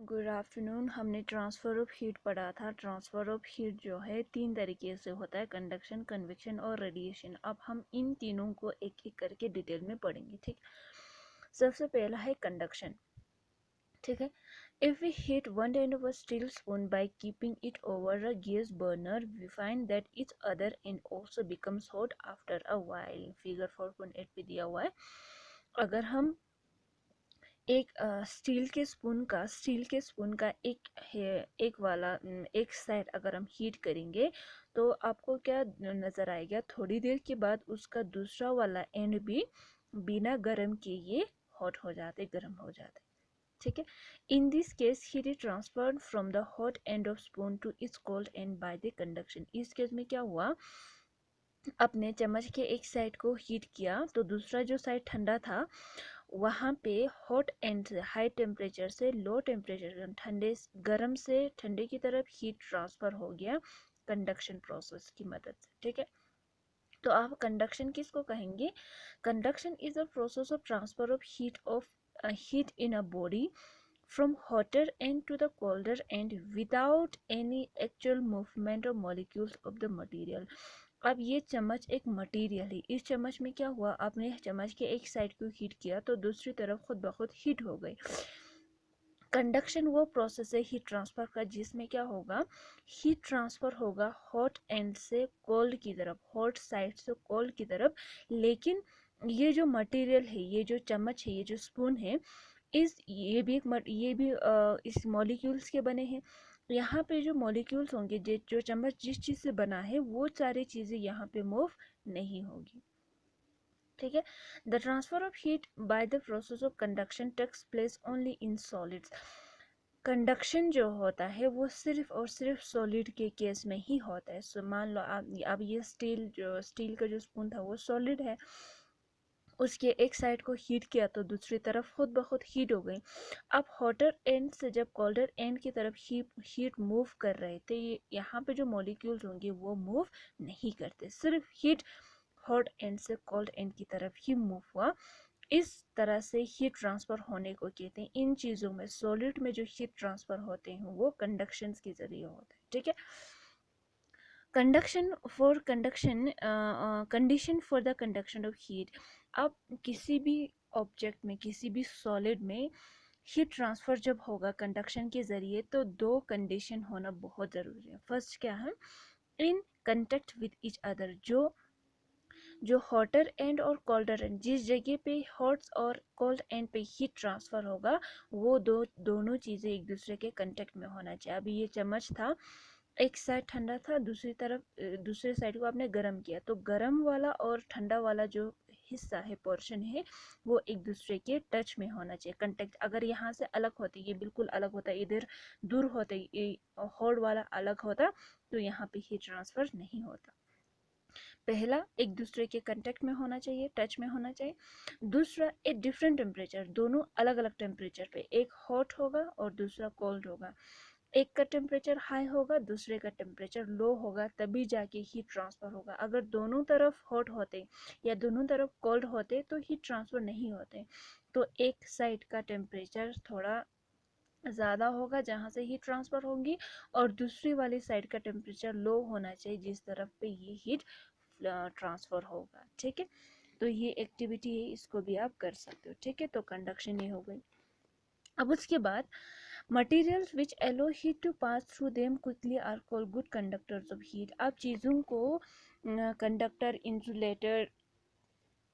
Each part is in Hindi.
Good afternoon. हमने ट्रांसफ़र ऑफ हीट पढ़ा था। ट्रांसफ़र ऑफ हीट जो है 3 तरीके से होता है, कंडक्शन, कन्वेक्शन और रेडिएशन। अब हम इन तीनों को एक एक करके डिटेल में पढ़ेंगे। ठीक, सबसे पहला है कंडक्शन। ठीक है, if we heat one end of a steel spoon by keeping it over a gas burner, we find that its other end also becomes hot after a while. Figure 4.8 पे दिया हुआ है। अगर हम एक स्टील के स्पून का एक साइड अगर हम हीट करेंगे तो आपको क्या नज़र आएगा, थोड़ी देर के बाद उसका दूसरा वाला एंड भी बिना गर्म किए ये हॉट हो जाते, गर्म हो जाते। ठीक है, in this case heat is transferred from the hot end of spoon to its cold end by the conduction. इस केस में क्या हुआ, अपने चम्मच के एक साइड को हीट किया तो दूसरा जो साइड ठंडा था वहाँ पे हॉट एंड से हाई टेम्परेचर से लो टेम्परेचर, ठंडे गर्म से ठंडे की तरफ हीट ट्रांसफ़र हो गया कंडक्शन प्रोसेस की मदद से। ठीक है, तो आप कंडक्शन किसको कहेंगे? Conduction is a process of transfer of heat in a body from hotter end to the colder end without any actual movement of molecules of the material. अब ये चम्मच एक मटेरियल है, इस चम्मच में क्या हुआ, आपने चम्मच के एक साइड को हीट किया तो दूसरी तरफ खुद ब खुद हीट हो गई। कंडक्शन वो प्रोसेस है हीट ट्रांसफर का जिसमें क्या होगा, हीट ट्रांसफर होगा हॉट एंड से कोल्ड की तरफ, हॉट साइड से कोल्ड की तरफ। लेकिन ये जो मटेरियल है, ये जो चम्मच है, ये जो स्पून है, ये भी इस मॉलिक्यूल्स के बने हैं। यहाँ पे जो मॉलिक्यूल्स होंगे, जो चम्मच जिस चीज़ से बना है वो सारी चीज़ें यहाँ पे मूव नहीं होगी। ठीक है, the transfer of heat by the process of conduction takes place only in solids. Conduction जो होता है वो सिर्फ और सिर्फ सॉलिड के केस में ही होता है। सो मान लो आप ये स्टील का जो स्पून था वो सॉलिड है, उसके एक साइड को हीट किया तो दूसरी तरफ खुद ब खुद हीट हो गई। अब हॉटर एंड से जब कोल्डर एंड की तरफ हीट मूव कर रहे थे, यहाँ पे जो मॉलिक्यूल्स होंगे वो मूव नहीं करते, सिर्फ हीट हॉट एंड से कोल्ड एंड की तरफ ही मूव हुआ। इस तरह से हीट ट्रांसफर होने को कहते हैं। इन चीज़ों में सॉलिड में जो हीट ट्रांसफर होते हैं वो कंडक्शन के जरिए होते हैं। ठीक है, condition for the conduction of heat. अब किसी भी ऑब्जेक्ट में, किसी भी सॉलिड में हीट ट्रांसफ़र जब होगा कंडक्शन के ज़रिए तो दो कंडीशन होना बहुत ज़रूरी है। फर्स्ट क्या है, in contact with each other. जो हॉटर एंड और कोल्डर एंड, जिस जगह पे हॉट और कोल्ड एंड पे हीट ट्रांसफ़र होगा वो दोनों चीज़ें एक दूसरे के कंटेक्ट में होना चाहिए। अभी ये चम्मच था, एक साइड ठंडा था, दूसरे साइड को आपने गर्म किया तो गर्म वाला और ठंडा वाला जो हिस्सा है, पोर्शन है, वो एक दूसरे के टच में होना चाहिए, कंटेक्ट। अगर यहाँ से अलग होते, ये बिल्कुल अलग होता, इधर दूर होते, हॉट वाला अलग होता तो यहाँ पे हीट ट्रांसफ़र नहीं होता। पहला, एक दूसरे के कांटेक्ट में होना चाहिए, टच में होना चाहिए। दूसरा, एक डिफरेंट टेम्परेचर, दोनों अलग अलग टेम्परेचर पे, एक हॉट होगा और दूसरा कोल्ड होगा। एक का टेम्परेचर हाई होगा, दूसरे का टेम्परेचर लो होगा, तभी जाके हीट ट्रांसफ़र होगा। अगर दोनों तरफ हॉट होते या दोनों तरफ कोल्ड होते तो हीट ट्रांसफ़र नहीं होते। तो एक साइड का टेम्परेचर थोड़ा ज़्यादा होगा जहाँ से हीट ट्रांसफ़र होगी, और दूसरी वाली साइड का टेम्परेचर लो होना चाहिए जिस तरफ पे ये हीट ट्रांसफ़र होगा। ठीक है, तो ये एक्टिविटी है, इसको भी आप कर सकते हो। ठीक है, तो कंडक्शन ये हो गई। अब उसके बाद materials which allow heat to pass through them quickly are called good conductors of heat. अब चीज़ों को conductor, insulator,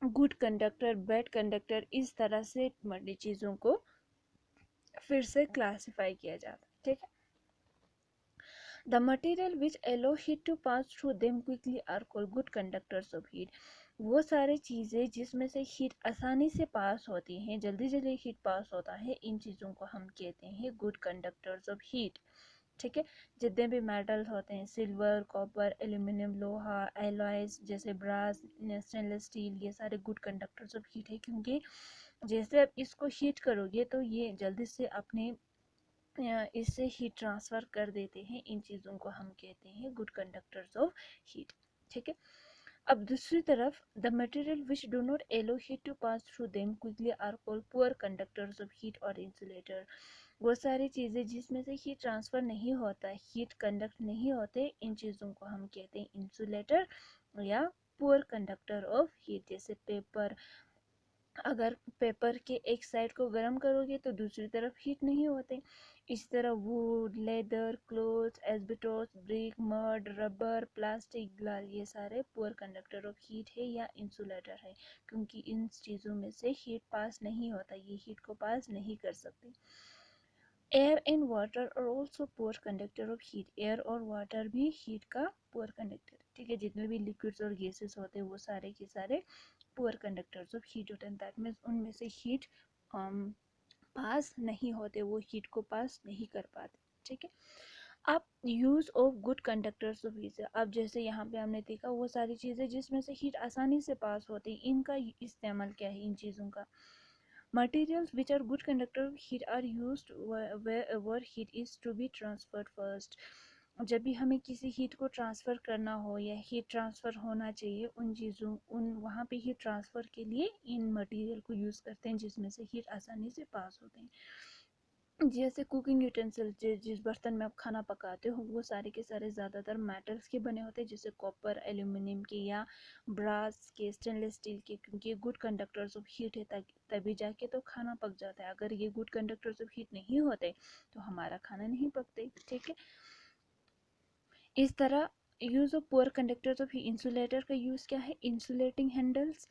good conductor, bad conductor, इस तरह से चीज़ों को फिर से क्लासिफाई किया जाता है। ठीक है, the material which allow heat to pass through them quickly are called good conductors of heat. वो सारी चीज़ें जिसमें से हीट आसानी से पास होती हैं, जल्दी जल्दी हीट पास होता है, इन चीज़ों को हम कहते हैं गुड कंडक्टर्स ऑफ हीट। ठीक है, जितने भी मेटल्स होते हैं, सिल्वर, कॉपर, एल्यूमिनियम, लोहा, एलॉयज जैसे ब्रास, स्टेनलेस स्टील, ये सारे गुड कंडक्टर्स ऑफ हीट है, क्योंकि जैसे आप इसको हीट करोगे तो ये जल्दी से अपने इससे हीट ट्रांसफ़र कर देते हैं। इन चीज़ों को हम कहते हैं गुड कंडक्टर्स ऑफ हीट। ठीक है, अब दूसरी तरफ the material which do not allow heat to pass through them quickly are called poor conductors of heat और इंसुलेटर। वो सारी चीज़ें जिसमें से हीट ट्रांसफ़र नहीं होता, हीट कंडक्ट नहीं होते, इन चीज़ों को हम कहते हैं इंसुलेटर या पुअर कंडक्टर ऑफ हीट। जैसे पेपर, अगर पेपर के एक साइड को गर्म करोगे तो दूसरी तरफ हीट नहीं होते। इस तरह would, leather, cloth, asbestos, brick, mud, rubber, plastic, glass, ये सारे पुअर कंडक्टर ऑफ हीट है या इंसुलेटर है, क्योंकि इन चीज़ों में से हीट पास नहीं होता, ये हीट को पास नहीं कर सकते। Air and water are also poor conductor of heat. Air और वाटर भी हीट का पुअर कंडक्टर, ठीक है। जितने भी लिक्विड्स और गैसेस होते हैं वो सारे के सारे पुअर कंडक्टर्स ऑफ हीट होते हैं। दैट मीन्स उनमें से हीट पास नहीं होते, वो हीट को पास नहीं कर पाते, ठीक है। अब use of good conductors of heat, अब जैसे यहाँ पे हमने देखा वो सारी चीज़ें जिसमें से हीट आसानी से पास होती है, इनका इस्तेमाल क्या है इन चीज़ों का। Materials which are good conductor of heat are used where heat is to be transferred first. जब भी हमें किसी हीट को ट्रांसफ़र करना हो या हीट ट्रांसफ़र होना चाहिए, उन चीज़ों उन वहाँ पे हीट ट्रांसफ़र के लिए इन मटेरियल को यूज़ करते हैं जिसमें से हीट आसानी से पास होते हैं। जैसे कुकिंग यूटेंसिल, जिस बर्तन में आप खाना पकाते हो वो सारे के सारे ज़्यादातर मेटल्स के बने होते हैं, जैसे कॉपर, एल्यूमिनियम के या ब्रास के, स्टेनलेस स्टील के, क्योंकि ये गुड कंडक्टर्स ऑफ हीट है, तभी जाके तो खाना पक जाता है। अगर ये गुड कंडक्टर्स ऑफ हीट नहीं होते तो हमारा खाना नहीं पकते, ठीक है। इस तरह use of poor conductors of insulator का यूज़ क्या है, insulating handles.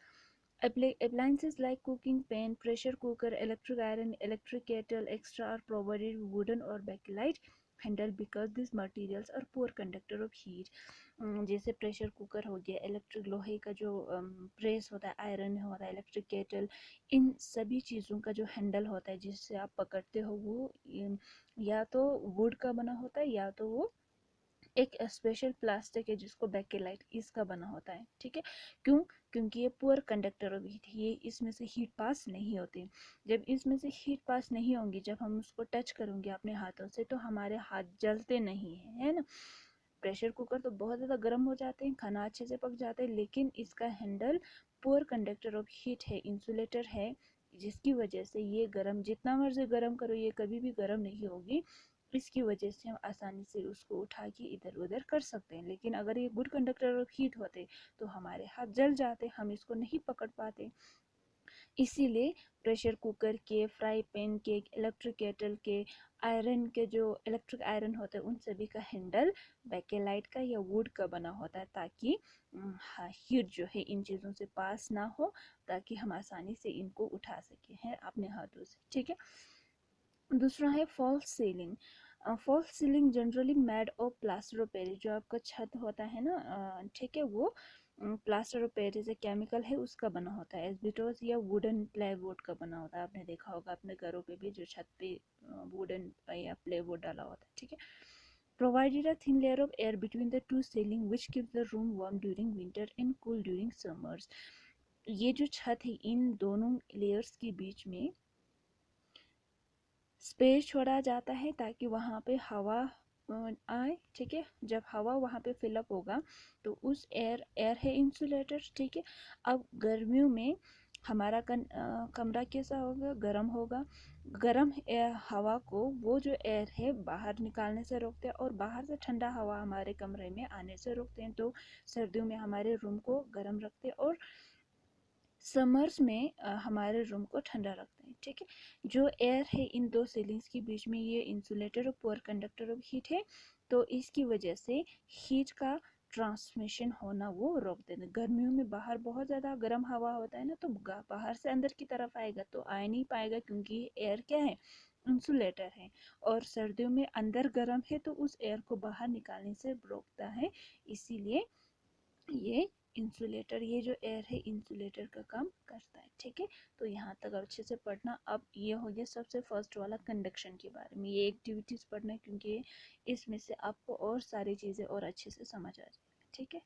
Appliances like cooking pan, pressure cooker, electric iron, electric kettle, extra are provided with wooden or bakelite handle because these materials are poor conductor of heat. जैसे प्रेशर कुकर हो गया, इलेक्ट्रिक लोहे का जो प्रेस होता है, आयरन होता है, इलेक्ट्रिक केटल, इन सभी चीज़ों का जो हैंडल होता है जिससे आप पकड़ते हो वो या तो वुड का बना होता है या तो वो एक स्पेशल प्लास्टिक है जिसको बेकेलाइट, इसका बना होता है, ठीक है। क्यों, क्योंकि ये पुअर कंडक्टर ऑफ हीट, ये इसमें से हीट पास नहीं होती। जब इसमें से हीट पास नहीं होंगी, जब हम उसको टच करेंगे अपने हाथों से तो हमारे हाथ जलते नहीं है ना। प्रेशर कुकर तो बहुत ज़्यादा गर्म हो जाते हैं, खाना अच्छे से पक जाता है, लेकिन इसका handle poor conductor of heat है, इंसुलेटर है, जिसकी वजह से ये गर्म, जितना मर्जी गर्म करो ये कभी भी गर्म नहीं होगी। इसकी वजह से हम आसानी से उसको उठा के इधर उधर कर सकते हैं। लेकिन अगर ये गुड कंडक्टर ऑफ हीट होते तो हमारे हाथ जल जाते, हम इसको नहीं पकड़ पाते। इसीलिए प्रेशर कुकर के, फ्राई पैन के, इलेक्ट्रिक केटल के, आयरन के, जो इलेक्ट्रिक आयरन होते हैं उन सभी का हैंडल बेकेलाइट का या वुड का बना होता है, ताकि हीट जो है इन चीज़ों से पास ना हो, ताकि हम आसानी से इनको उठा सकें हैं अपने हाथों से, ठीक है। दूसरा है false ceiling. False ceiling generally made of plaster of Paris, जो आपका छत होता है ना, ठीक है, वो प्लास्टर ऑफ पेरिस एक केमिकल है उसका बना होता है। एस्बेस्टॉस या वुडन प्लाईवुड का बना होता है, आपने देखा होगा अपने घरों पे भी जो छत पे वुडन या प्लाईवुड डाला होता है, ठीक है। Provided a thin layer of air between the two ceiling which keeps the room warm during winter and cool during summers. ये जो छत है इन दोनों लेयर्स के बीच में स्पेस छोड़ा जाता है ताकि वहाँ पे हवा आए, ठीक है। जब हवा वहाँ पे फिलअप होगा तो उस एयर है इंसुलेटर, ठीक है। अब गर्मियों में हमारा कमरा कैसा होगा, गर्म होगा। गर्म हवा को वो जो एयर है बाहर निकालने से रोकते हैं और बाहर से ठंडा हवा हमारे कमरे में आने से रोकते हैं, तो सर्दियों में हमारे रूम को गर्म रखते हैं और समर्स में हमारे रूम को ठंडा रखते हैं, ठीक है। जो एयर है इन दो सीलिंग्स के बीच में ये इंसुलेटर और पुअर कंडक्टर ऑफ हीट है, तो इसकी वजह से हीट का ट्रांसमिशन होना वो रोक देते हैं। गर्मियों में बाहर बहुत ज़्यादा गर्म हवा होता है ना, तो बाहर से अंदर की तरफ आएगा तो आ नहीं पाएगा, क्योंकि एयर क्या है, इंसुलेटर है। और सर्दियों में अंदर गर्म है तो उस एयर को बाहर निकालने से रोकता है, इसीलिए ये इंसुलेटर, ये जो एयर है इंसुलेटर का काम करता है, ठीक है। तो यहाँ तक अच्छे से पढ़ना। अब ये हो गया सबसे फर्स्ट वाला कंडक्शन के बारे में, ये एक्टिविटीज़ पढ़ना है क्योंकि इसमें से आपको और सारी चीज़ें और अच्छे से समझ आ जाएगी, ठीक है।